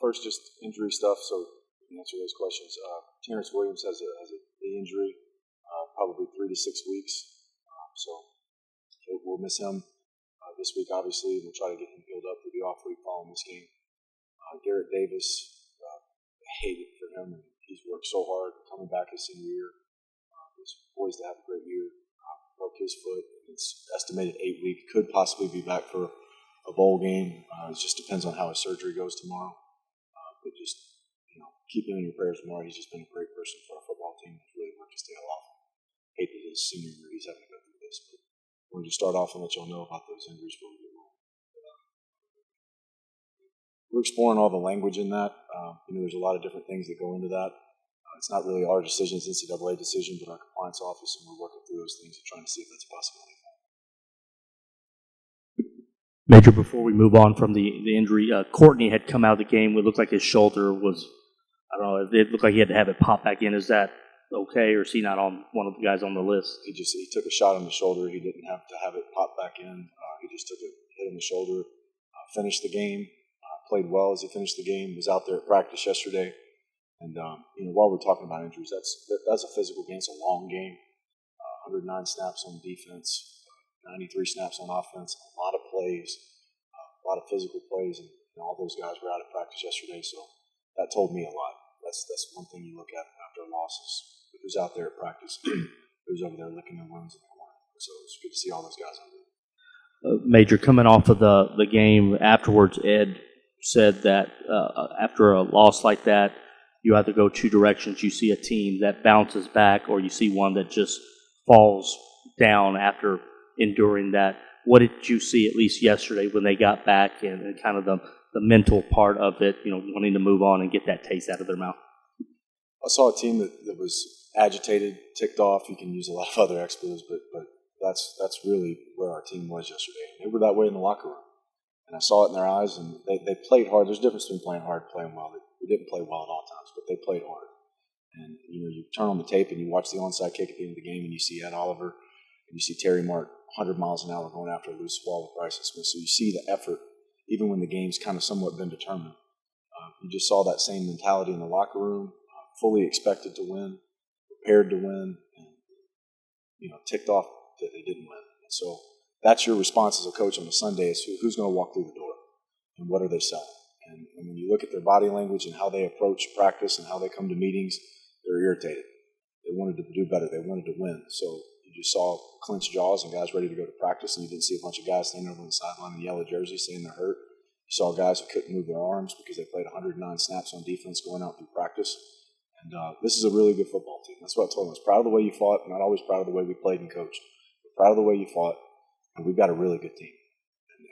First, just injury stuff, so we can answer those questions. Terrence Williams has a knee injury, probably 3 to 6 weeks, so we'll miss him this week, obviously. We'll try to get him healed up for the off week following this game. Garrett Davis, I hate it for him, and he's worked so hard coming back his senior year. He's poised to have a great year. Broke his foot. It's estimated 8 weeks. Could possibly be back for a bowl game. It just depends on how his surgery goes tomorrow. But just, keep him in your prayers tomorrow. He's just been a great person for our football team. He's really worked his tail off. Hate that his senior year he's having to go through this. But we're going to start off and let y'all know about those injuries before we get rolling. We're exploring all the language in that. There's a lot of different things that go into that. It's not really our decision, it's NCAA decision, but our compliance office, and we're working through those things and trying to see if that's a possibility. Major, before we move on from the injury, Courtney had come out of the game. It looked like his shoulder was, I don't know, it looked like he had to have it pop back in. Is that okay, or is he not on one of the guys on the list? He took a shot on the shoulder. He didn't have to have it pop back in. He just took a hit on the shoulder, finished the game, played well as he finished the game, was out there at practice yesterday. And, while we're talking about injuries, that's a physical game. It's a long game. 109 snaps on defense, 93 snaps on offense, a lot of plays, a lot of physical plays, and all those guys were out of practice yesterday, so that told me a lot. That's one thing you look at after losses. Who's out there at practice? Who's over there licking their wounds in the corner? So it's good to see all those guys out there. Major, coming off of the game afterwards, Ed said that after a loss like that, you have to go two directions. You see a team that bounces back, or you see one that just falls down after enduring that. What did you see, at least yesterday, when they got back and kind of the mental part of it, wanting to move on and get that taste out of their mouth? I saw a team that was agitated, ticked off. You can use a lot of other expletives, but that's really where our team was yesterday. They were that way in the locker room. And I saw it in their eyes, and they played hard. There's a difference between playing hard and playing well. We didn't play well at all times, but they played hard. And, you turn on the tape and you watch the onside kick at the end of the game, and you see Ed Oliver and you see Terry Mark 100 miles an hour going after a loose ball with Bryson Smith. So you see the effort, even when the game's kind of somewhat been determined. You just saw that same mentality in the locker room, fully expected to win, prepared to win, and, ticked off that they didn't win. And so that's your response as a coach on a Sunday is who's going to walk through the door and what are they selling. And when you look at their body language and how they approach practice and how they come to meetings, they're irritated. They wanted to do better. They wanted to win. So you just saw clenched jaws and guys ready to go to practice, and you didn't see a bunch of guys standing over on the sideline in yellow jerseys saying they're hurt. You saw guys who couldn't move their arms because they played 109 snaps on defense going out through practice. And this is a really good football team. That's what I told them. I was proud of the way you fought. I'm not always proud of the way we played and coached. We're proud of the way you fought, and we've got a really good team.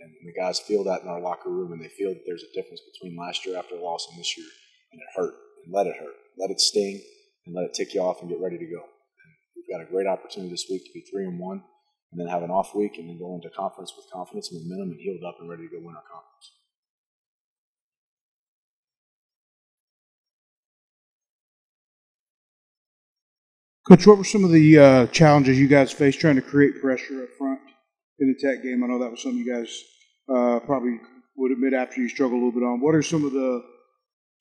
And the guys feel that in our locker room, and they feel that there's a difference between last year after a loss and this year. And it hurt. And let it hurt. Let it sting, and let it tick you off and get ready to go. And we've got a great opportunity this week to be 3-1, and then have an off week, and then go into conference with confidence and momentum and healed up and ready to go win our conference. Coach, what were some of the challenges you guys faced trying to create pressure up front in the Tech game? I know that was something you guys probably would admit after you struggled a little bit on. What are some of the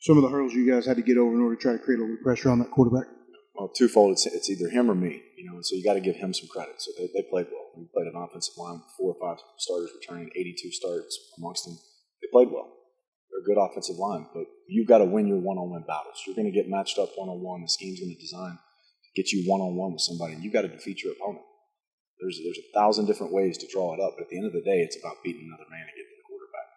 hurdles you guys had to get over in order to try to create a little pressure on that quarterback? Well, twofold. It's either him or me, and so you got to give him some credit. So they played well. We played an offensive line with 4 or 5 starters returning, 82 starts amongst them. They played well. They're a good offensive line, but you've got to win your one-on-one battles. You're going to get matched up one-on-one. The scheme's going to design to get you one-on-one with somebody, and you've got to defeat your opponent. There's 1,000 different ways to draw it up, but at the end of the day, it's about beating another man and getting to the quarterback.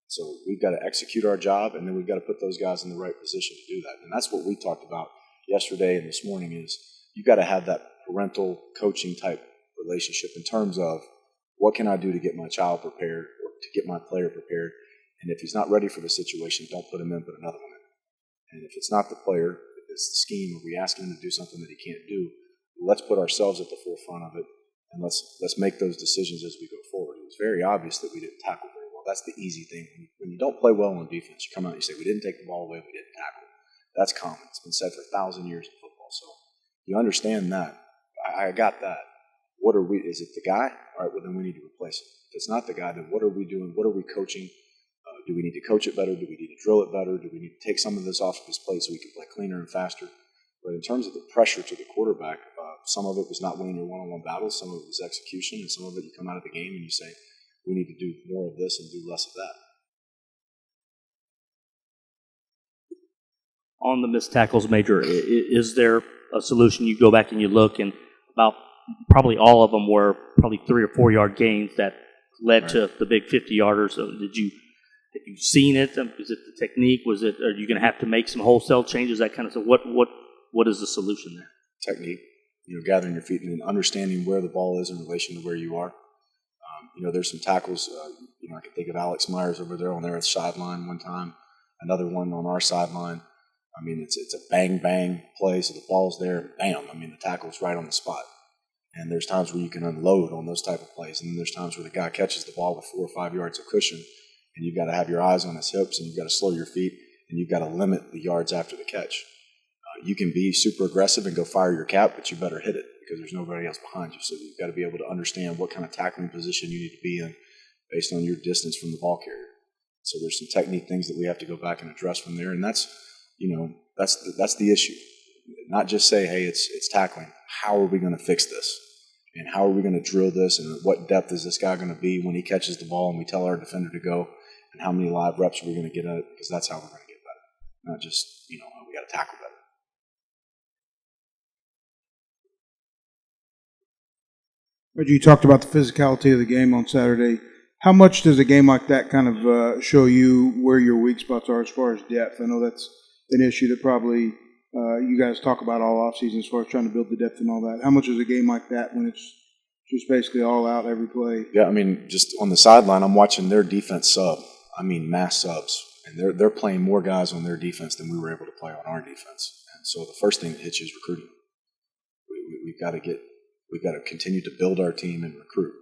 So we've got to execute our job, and then we've got to put those guys in the right position to do that. And that's what we talked about yesterday and this morning is you've got to have that parental coaching type relationship in terms of what can I do to get my child prepared or to get my player prepared. And if he's not ready for the situation, don't put him in, put another one in. And if it's not the player, if it's the scheme, or we ask him to do something that he can't do, let's put ourselves at the forefront of it, and let's make those decisions as we go forward. It was very obvious that we didn't tackle very well. That's the easy thing. When you don't play well on defense, you come out and you say, we didn't take the ball away, we didn't tackle. That's common. It's been said for 1,000 years in football. So you understand that. I got that. What are we? Is it the guy? All right, well, then we need to replace him. If it's not the guy, then what are we doing? What are we coaching Do we need to coach it better? Do we need to drill it better? Do we need to take some of this off of his plate so we can play cleaner and faster? But in terms of the pressure to the quarterback, some of it was not winning your one-on-one battles, some of it was execution, and some of it you come out of the game and you say, we need to do more of this and do less of that. On the missed tackles, Major, is there a solution? You go back and you look, and about probably all of them were probably 3 or 4 yard gains that led to the big 50-yarders. So have you seen it? Is it the technique? Are you going to have to make some wholesale changes, that kind of stuff? What is the solution there? Technique, gathering your feet and understanding where the ball is in relation to where you are. There's some tackles, I can think of Alex Myers over there on their sideline one time, another one on our sideline. I mean, it's a bang-bang play, so the ball's there, bam. I mean, the tackle's right on the spot. And there's times where you can unload on those type of plays, and then there's times where the guy catches the ball with 4 or 5 yards of cushion, and you've got to have your eyes on his hips, and you've got to slow your feet, and you've got to limit the yards after the catch. You can be super aggressive and go fire your cap, but you better hit it because there's nobody else behind you. So you've got to be able to understand what kind of tackling position you need to be in based on your distance from the ball carrier. So there's some technique things that we have to go back and address from there, and that's the issue. Not just say, hey, it's tackling. How are we going to fix this? And how are we going to drill this? And at what depth is this guy going to be when he catches the ball and we tell our defender to go? And how many live reps are we going to get at it? Because that's how we're going to get better. Not just, we got to tackle better. But you talked about the physicality of the game on Saturday. How much does a game like that kind of show you where your weak spots are as far as depth? I know that's an issue that probably you guys talk about all offseason as far as trying to build the depth and all that. How much is a game like that when it's just basically all out every play? Yeah, I mean, just on the sideline, I'm watching their defense sub. I mean, mass subs. And they're playing more guys on their defense than we were able to play on our defense. And so the first thing that hits you is recruiting. We've got to continue to build our team and recruit.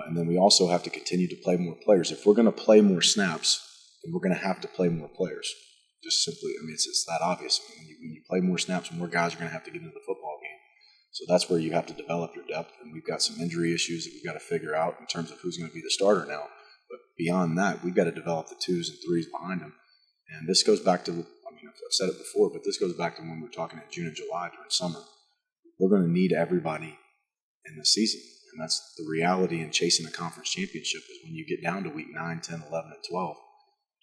And then we also have to continue to play more players. If we're going to play more snaps, then we're going to have to play more players. Just simply, it's that obvious. When you play more snaps, more guys are going to have to get into the football game. So that's where you have to develop your depth. And we've got some injury issues that we've got to figure out in terms of who's going to be the starter now. But beyond that, we've got to develop the 2s and 3s behind them. And this goes back to, I've said it before, but this goes back to when we were talking in June and July during summer. We're going to need everybody in the season. And that's the reality in chasing a conference championship is when you get down to week 9, 10, 11, and 12,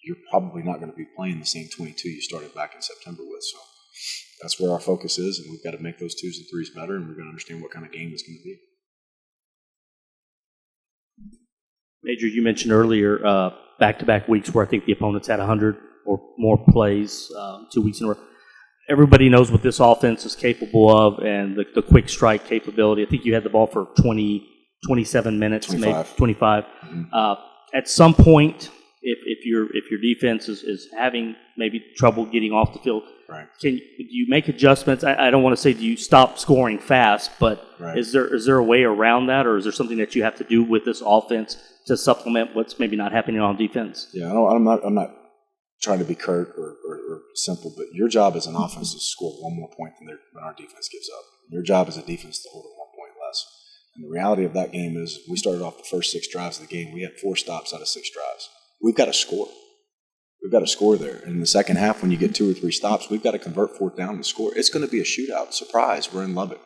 you're probably not going to be playing the same 22 you started back in September with. So that's where our focus is, and we've got to make those 2s and 3s better, and we're going to understand what kind of game it's going to be. Major, you mentioned earlier back-to-back weeks where I think the opponents had 100 or more plays 2 weeks in a row. Everybody knows what this offense is capable of and the quick strike capability. I think you had the ball for 27 minutes, 25. maybe 25. Mm-hmm. At some point, if your defense is having maybe trouble getting off the field, right. Do you make adjustments? I don't want to say do you stop scoring fast, but right. is there a way around that, or is there something that you have to do with this offense to supplement what's maybe not happening on defense? Yeah, I'm not trying to be curt or simple, but your job as an offense is to score one more point than our defense gives up. Your job as a defense to hold it 1 point less. And the reality of that game is we started off the first 6 drives of the game. We had 4 stops out of 6 drives. We've got to score. We've got to score there. And in the second half, when you get 2 or 3 stops, we've got to convert 4th down and score. It's going to be a shootout. Surprise. We're in Lubbock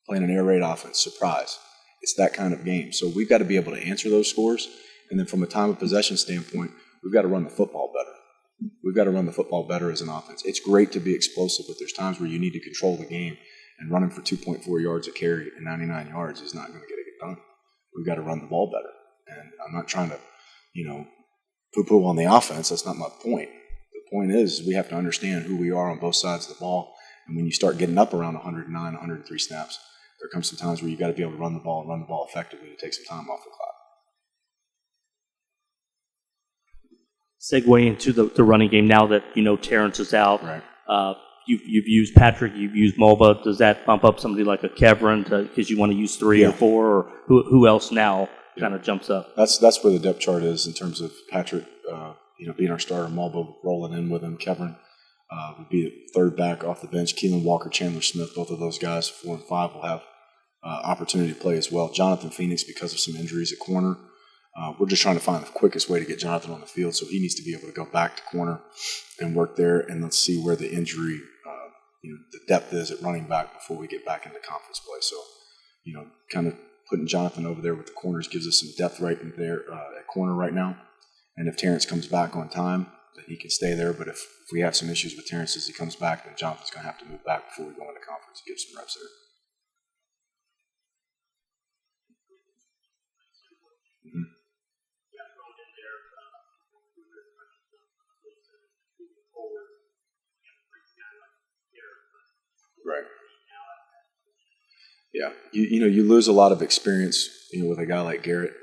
playing an air raid offense. Surprise. It's that kind of game. So we've got to be able to answer those scores. And then from a time of possession standpoint, we've got to run the football better. We've got to run the football better as an offense. It's great to be explosive, but there's times where you need to control the game, and running for 2.4 yards a carry and 99 yards is not going to get it done. We've got to run the ball better. And I'm not trying to, poo-poo on the offense. That's not my point. The point is we have to understand who we are on both sides of the ball. And when you start getting up around 109, 103 snaps, there comes some times where you've got to be able to run the ball and run the ball effectively to take some time off the clock. Segue into the running game now that Terrence is out. Right. You've used Patrick, you've used Mulba. Does that bump up somebody like a Kevin because you want to use 3 or 4, or who else now kind of jumps up? That's where the depth chart is in terms of Patrick, being our starter, Mulba rolling in with him. Kevin would be the third back off the bench. Keelan Walker, Chandler Smith, both of those guys, 4 and 5, will have opportunity to play as well. Jonathan Phoenix, because of some injuries at corner, We're just trying to find the quickest way to get Jonathan on the field, so he needs to be able to go back to corner and work there, and let's see where the injury, the depth is at running back before we get back into conference play. So, kind of putting Jonathan over there with the corners gives us some depth right in there at corner right now. And if Terrence comes back on time, then he can stay there. But if we have some issues with Terrence as he comes back, then Jonathan's going to have to move back before we go into conference and give some reps there. Mm-hmm. Right. Yeah. You lose a lot of experience, with a guy like Garrett,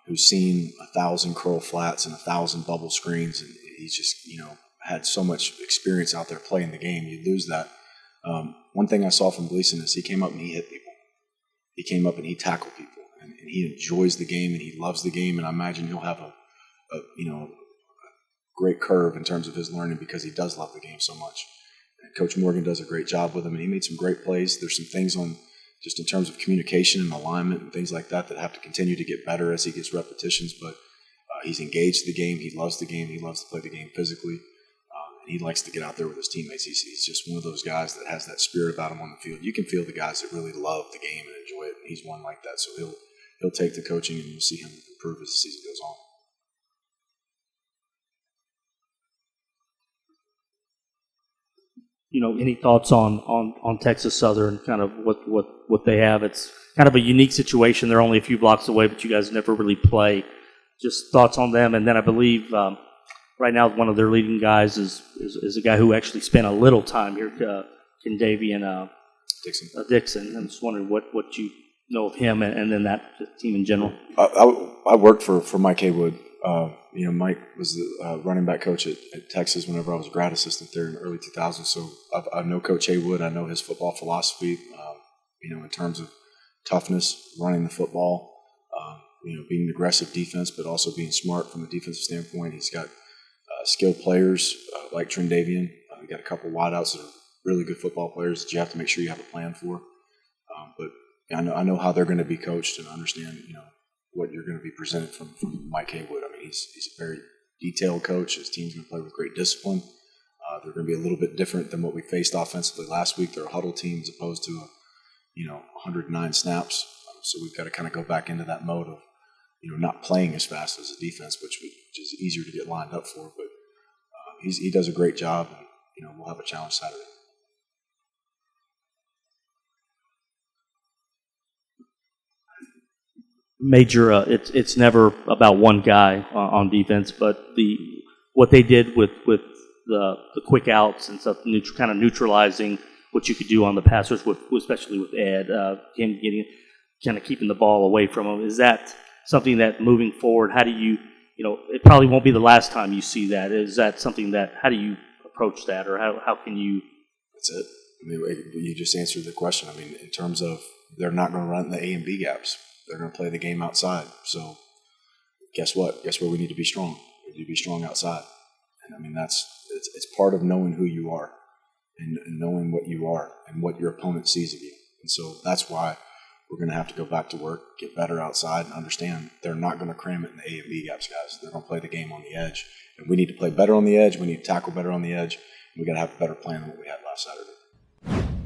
who's seen 1,000 curl flats and 1,000 bubble screens, and he's just, had so much experience out there playing the game. You lose that. One thing I saw from Gleason is he came up and he hit people. He came up and he tackled people, and he enjoys the game and he loves the game. And I imagine he'll have a great curve in terms of his learning because he does love the game so much. And Coach Morgan does a great job with him, and he made some great plays. There's some things on just in terms of communication and alignment and things like that have to continue to get better as he gets repetitions. But he's engaged the game. He loves the game. He loves to play the game physically. And he likes to get out there with his teammates. He's just one of those guys that has that spirit about him on the field. You can feel the guys that really love the game and enjoy it, and he's one like that. So he'll take the coaching, and you'll see him improve as the season goes on. Any thoughts on Texas Southern, kind of what they have? It's kind of a unique situation. They're only a few blocks away, but you guys never really play. Just thoughts on them. And then I believe right now one of their leading guys is a guy who actually spent a little time here, Kendavian Dixon. I'm just wondering what you know of him and then that team in general. I worked for Mike Haywood. Mike was the running back coach at Texas whenever I was a grad assistant there in the early 2000s. So I know Coach Haywood. I know his football philosophy, in terms of toughness, running the football, being an aggressive defense, but also being smart from a defensive standpoint. He's got skilled players like Trendavian. He got a couple wideouts that are really good football players that you have to make sure you have a plan for. But I know how they're going to be coached and understand, what you're going to be presented from Mike Haywood. I mean, he's a very detailed coach. His team's going to play with great discipline. They're going to be a little bit different than what we faced offensively last week. They're a huddle team as opposed to 109 snaps. So we've got to kind of go back into that mode of not playing as fast as a defense, which is easier to get lined up for. But he does a great job, and we'll have a challenge Saturday. Major, it's never about one guy on defense, but what they did with the quick outs and stuff, kind of neutralizing what you could do on the passers, especially with Ed, him getting kind of keeping the ball away from him. Is that something that moving forward, how do you, it probably won't be the last time you see that. Is that something that, how do you approach that, or how can you? That's it. I mean, you just answered the question. I mean, in terms of they're not going to run the A and B gaps. They're going to play the game outside. So guess what? Guess where we need to be strong? We need to be strong outside. And I mean, it's part of knowing who you are and knowing what you are and what your opponent sees of you. And so that's why we're going to have to go back to work, get better outside, and understand they're not going to cram it in the A and B gaps, guys. They're going to play the game on the edge. And we need to play better on the edge. We need to tackle better on the edge. And we got to have a better plan than what we had last Saturday.